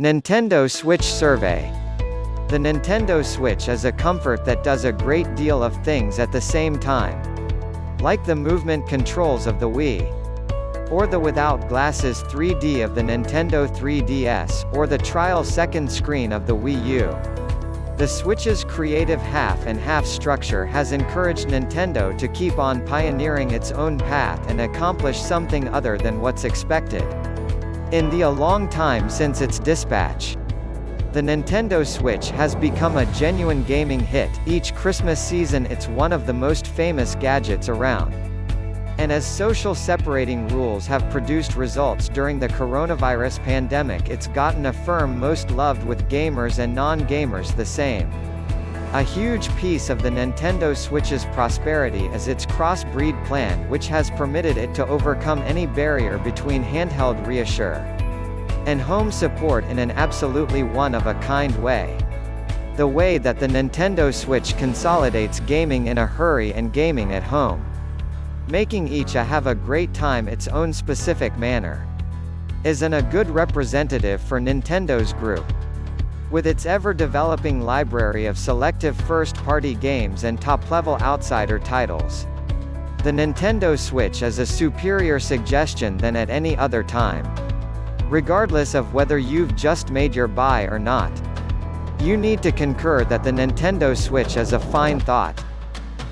Nintendo Switch Survey. The Nintendo Switch is a comfort that does a great deal of things at the same time. Like the movement controls of the Wii. Or the without glasses 3D of the Nintendo 3DS, or the trial second screen of the Wii U. The Switch's creative half-and-half structure has encouraged Nintendo to keep on pioneering its own path and accomplish something other than what's expected. In the a long time since its dispatch, the Nintendo Switch has become a genuine gaming hit. Each Christmas season it's one of the most famous gadgets around. And as social separating rules have produced results during the coronavirus pandemic, it's gotten a firm most loved with gamers and non-gamers the same. A huge piece of the Nintendo Switch's prosperity is its cross-breed plan, which has permitted it to overcome any barrier between handheld reassure and home support in an absolutely one-of-a-kind way. The way that the Nintendo Switch consolidates gaming in a hurry and gaming at home, making each have a great time its own specific manner, is a good representative for Nintendo's group. With its ever-developing library of selective first-party games and top-level outsider titles, the Nintendo Switch is a superior suggestion than at any other time. Regardless of whether you've just made your buy or not, you need to concur that the Nintendo Switch is a fine thought,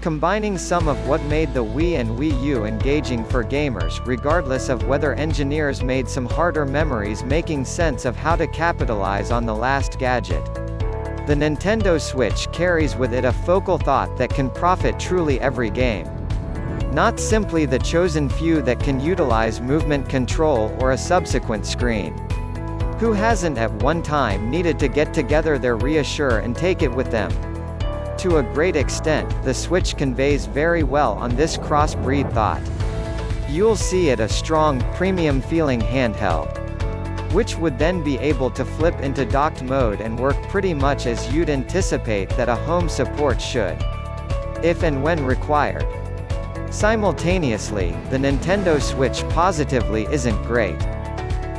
combining some of what made the Wii and Wii U engaging for gamers, regardless of whether engineers made some harder memories making sense of how to capitalize on the last gadget. The Nintendo Switch carries with it a focal thought that can profit truly every game. Not simply the chosen few that can utilize movement control or a subsequent screen. Who hasn't at one time needed to get together their reassure and take it with them? To a great extent, the Switch conveys very well on this cross-breed thought. You'll see it a strong, premium-feeling handheld, which would then be able to flip into docked mode and work pretty much as you'd anticipate that a home support should, if and when required. Simultaneously, the Nintendo Switch positively isn't great.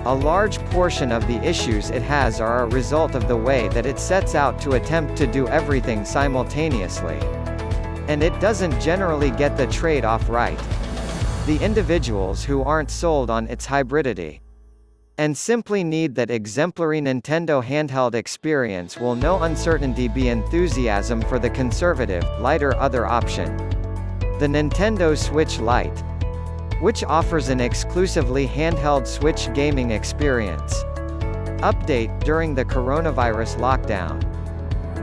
A large portion of the issues it has are a result of the way that it sets out to attempt to do everything simultaneously. And it doesn't generally get the trade-off right. The individuals who aren't sold on its hybridity and simply need that exemplary Nintendo handheld experience will no uncertainty be enthusiasm for the conservative, lighter other option. The Nintendo Switch Lite, which offers an exclusively handheld Switch gaming experience. Update: during the coronavirus lockdown,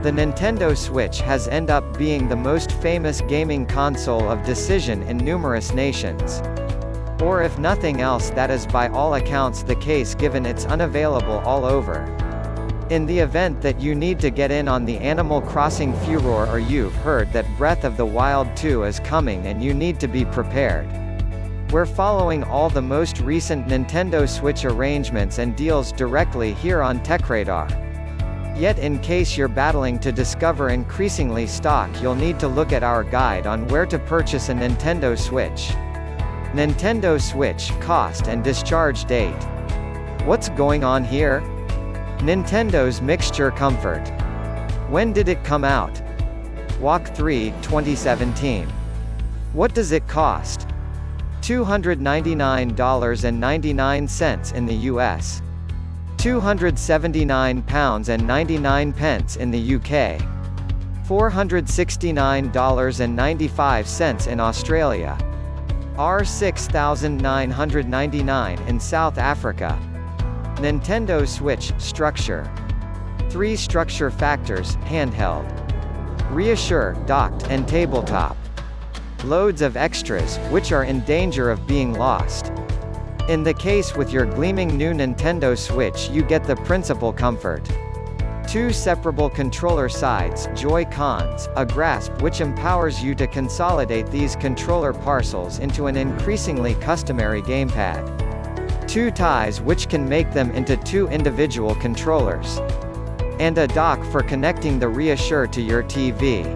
the Nintendo Switch has ended up being the most famous gaming console of decision in numerous nations. Or if nothing else, that is by all accounts the case given it's unavailable all over. In the event that you need to get in on the Animal Crossing furor, or you've heard that Breath of the Wild 2 is coming and you need to be prepared, we're following all the most recent Nintendo Switch arrangements and deals directly here on TechRadar. Yet in case you're battling to discover increasingly stock, you'll need to look at our guide on where to purchase a Nintendo Switch. Nintendo Switch, cost and discharge date. What's going on here? Nintendo's Mixture Comfort. When did it come out? Walk 3, 2017. What does it cost? $299.99 in the US. £279.99 in the UK. $469.95 in Australia. $6,999 in South Africa. Nintendo Switch structure. 3 structure factors: handheld, reassure, docked, and tabletop. Loads of extras, which are in danger of being lost. In the case with your gleaming new Nintendo Switch, you get the principal comfort: 2 separable controller sides, Joy-Cons, a grasp which empowers you to consolidate these controller parcels into an increasingly customary gamepad, 2 ties which can make them into 2 individual controllers, and a dock for connecting the reassure to your TV.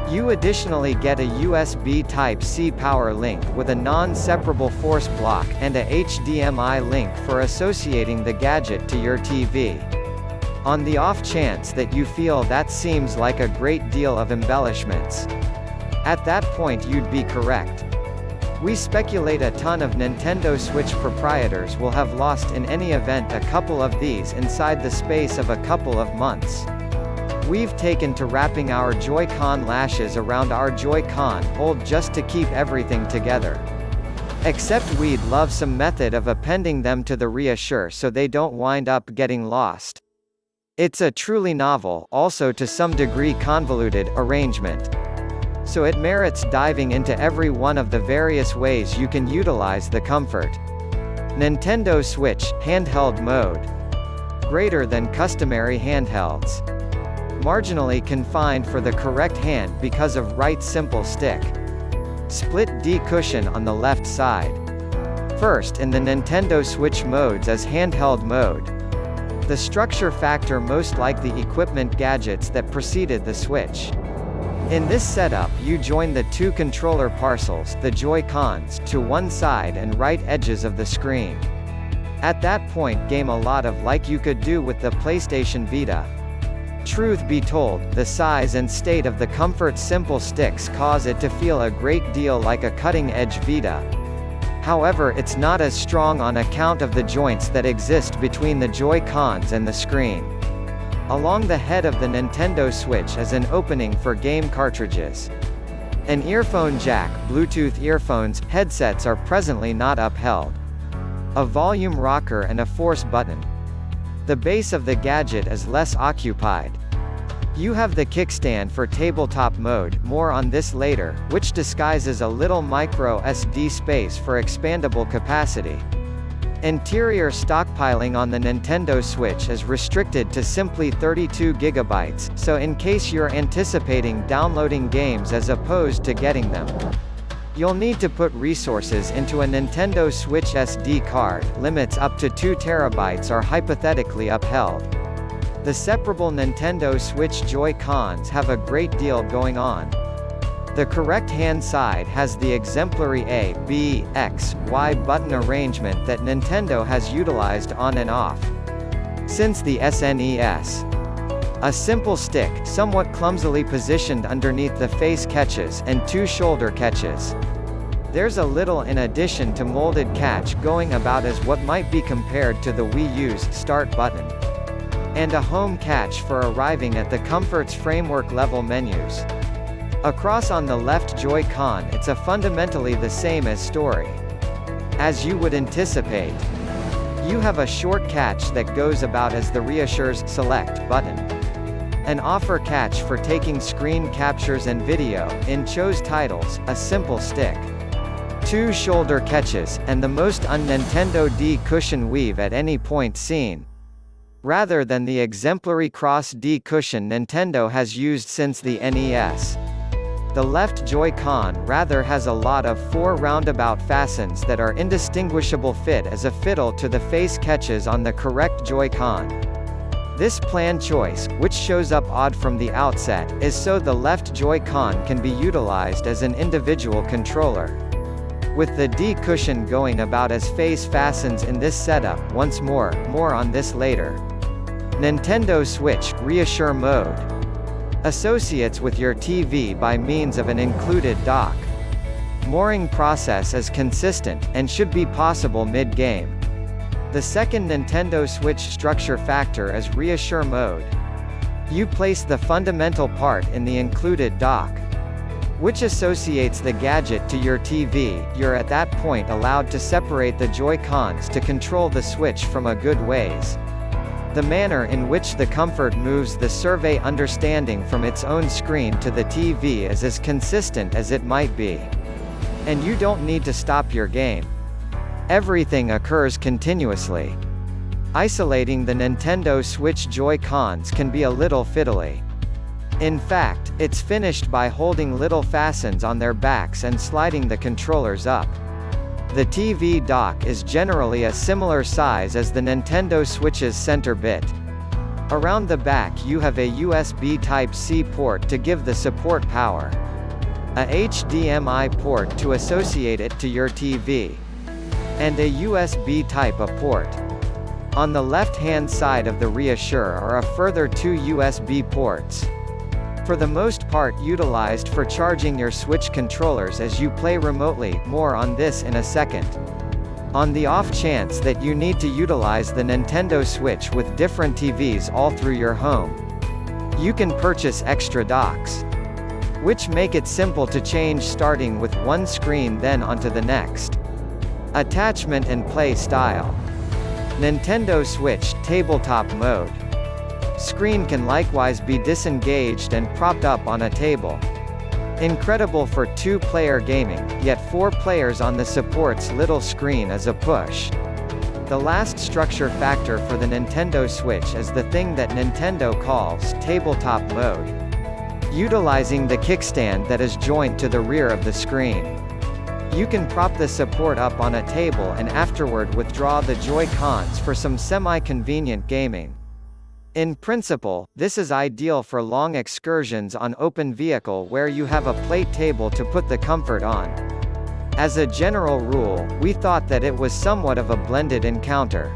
You additionally get a USB Type-C power link with a non-separable force block and a HDMI link for associating the gadget to your TV. On the off chance that you feel that seems like a great deal of embellishments, at that point you'd be correct. We speculate a ton of Nintendo Switch proprietors will have lost in any event a couple of these inside the space of a couple of months. We've taken to wrapping our Joy-Con lashes around our Joy-Con hold just to keep everything together. Except we'd love some method of appending them to the reassure so they don't wind up getting lost. It's a truly novel, also to some degree convoluted, arrangement. So it merits diving into every one of the various ways you can utilize the comfort. Nintendo Switch, handheld mode. Greater than customary handhelds. Marginally confined for the correct hand because of right simple stick. Split D cushion on the left side. First in the Nintendo Switch modes as handheld mode. The structure factor most like the equipment gadgets that preceded the Switch. In this setup you join the two controller parcels, the Joy-Cons, to one side and right edges of the screen. At that point game a lot of like you could do with the PlayStation Vita. Truth be told, the size and state of the comfort simple sticks cause it to feel a great deal like a cutting-edge Vita. However, it's not as strong on account of the joints that exist between the Joy-Cons and the screen. Along the head of the Nintendo Switch is an opening for game cartridges. An earphone jack, Bluetooth earphones, headsets are presently not upheld. A volume rocker and a force button. The base of the gadget is less occupied. You have the kickstand for tabletop mode, more on this later, which disguises a little micro SD space for expandable capacity. Interior stockpiling on the Nintendo Switch is restricted to simply 32 GB, so in case you're anticipating downloading games as opposed to getting them, you'll need to put resources into a Nintendo Switch SD card. Limits up to 2 TB are hypothetically upheld. The separable Nintendo Switch Joy-Cons have a great deal going on. The correct hand side has the exemplary A, B, X, Y button arrangement that Nintendo has utilized on and off since the SNES. A simple stick, somewhat clumsily positioned underneath the face catches, and 2 shoulder catches. There's a little in addition to molded catch going about as what might be compared to the Wii U's start button. And a home catch for arriving at the comfort's framework level menus. Across on the left Joy-Con it's a fundamentally the same as story. As you would anticipate, you have a short catch that goes about as the reassures select button. An offer catch for taking screen captures and video, in chose titles, a simple stick. 2 shoulder catches, and the most un-Nintendo D cushion weave at any point seen. Rather than the exemplary cross D cushion Nintendo has used since the NES. The left Joy-Con rather has a lot of 4 roundabout fastens that are indistinguishable fit as a fiddle to the face catches on the correct Joy-Con. This plan choice, which shows up odd from the outset, is so the left Joy-Con can be utilized as an individual controller. With the D cushion going about as face fastens in this setup. Once more on this later. Nintendo Switch, reassure mode. Associates with your TV by means of an included dock. Mooring process is consistent, and should be possible mid-game. The second Nintendo Switch structure factor is reassure mode. You place the fundamental part in the included dock, which associates the gadget to your TV. You're at that point allowed to separate the Joy-Cons to control the Switch from a good ways. The manner in which the comfort moves the survey understanding from its own screen to the TV is as consistent as it might be. And you don't need to stop your game. Everything occurs continuously. Isolating the Nintendo Switch Joy-Cons can be a little fiddly. In fact, it's finished by holding little fastens on their backs and sliding the controllers up. The TV dock is generally a similar size as the Nintendo Switch's center bit. Around the back you have a USB Type-C port to give the support power, a HDMI port to associate it to your TV, and a USB Type-A port. On the left-hand side of the REVIEW are a further 2 USB ports, for the most part utilized for charging your Switch controllers as you play remotely. More on this in a second. On the off chance that you need to utilize the Nintendo Switch with different TVs all through your home, you can purchase extra docks, which make it simple to change starting with one screen then onto the next. Attachment and play style. Nintendo Switch tabletop mode. Screen can likewise be disengaged and propped up on a table. Incredible for 2-player gaming, yet 4 players on the supports little screen as a push. The last structure factor for the Nintendo Switch is the thing that Nintendo calls tabletop mode, utilizing the kickstand that is joined to the rear of the screen. You can prop the support up on a table and afterward withdraw the Joy-Cons for some semi-convenient gaming. In principle, this is ideal for long excursions on open vehicle where you have a plate table to put the comfort on. As a general rule, we thought that it was somewhat of a blended encounter.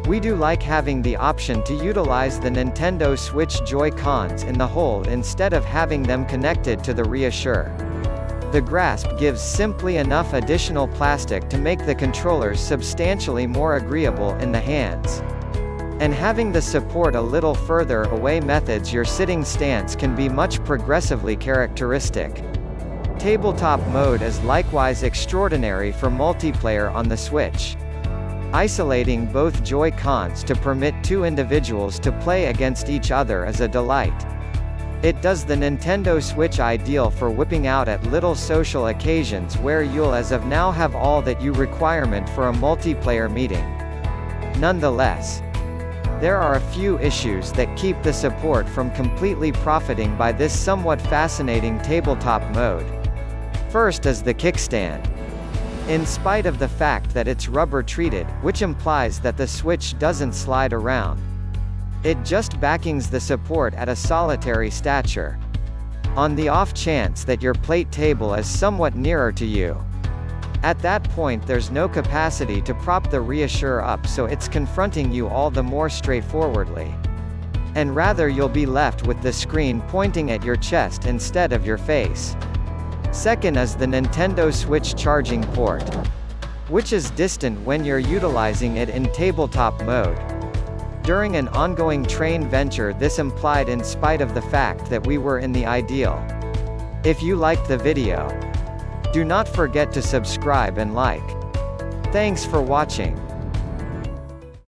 We do like having the option to utilize the Nintendo Switch Joy-Cons in the hold instead of having them connected to the REVIEW. The grasp gives simply enough additional plastic to make the controllers substantially more agreeable in the hands. And having the support a little further away methods your sitting stance can be much progressively characteristic. Tabletop mode is likewise extraordinary for multiplayer on the Switch. Isolating both Joy-Cons to permit 2 individuals to play against each other is a delight. It does the Nintendo Switch ideal for whipping out at little social occasions where you'll as of now have all that you requirement for a multiplayer meeting. Nonetheless, there are a few issues that keep the support from completely profiting by this somewhat fascinating tabletop mode. First is the kickstand. In spite of the fact that it's rubber-treated, which implies that the Switch doesn't slide around, it just backings the support at a solitary stature. On the off chance that your plate table is somewhat nearer to you, at that point there's no capacity to prop the REVIEW up, so it's confronting you all the more straightforwardly. And rather you'll be left with the screen pointing at your chest instead of your face. Second is the Nintendo Switch charging port, which is distant when you're utilizing it in tabletop mode. During an ongoing train venture this implied in spite of the fact that we were in the ideal. If you liked the video, do not forget to subscribe and like. Thanks for watching.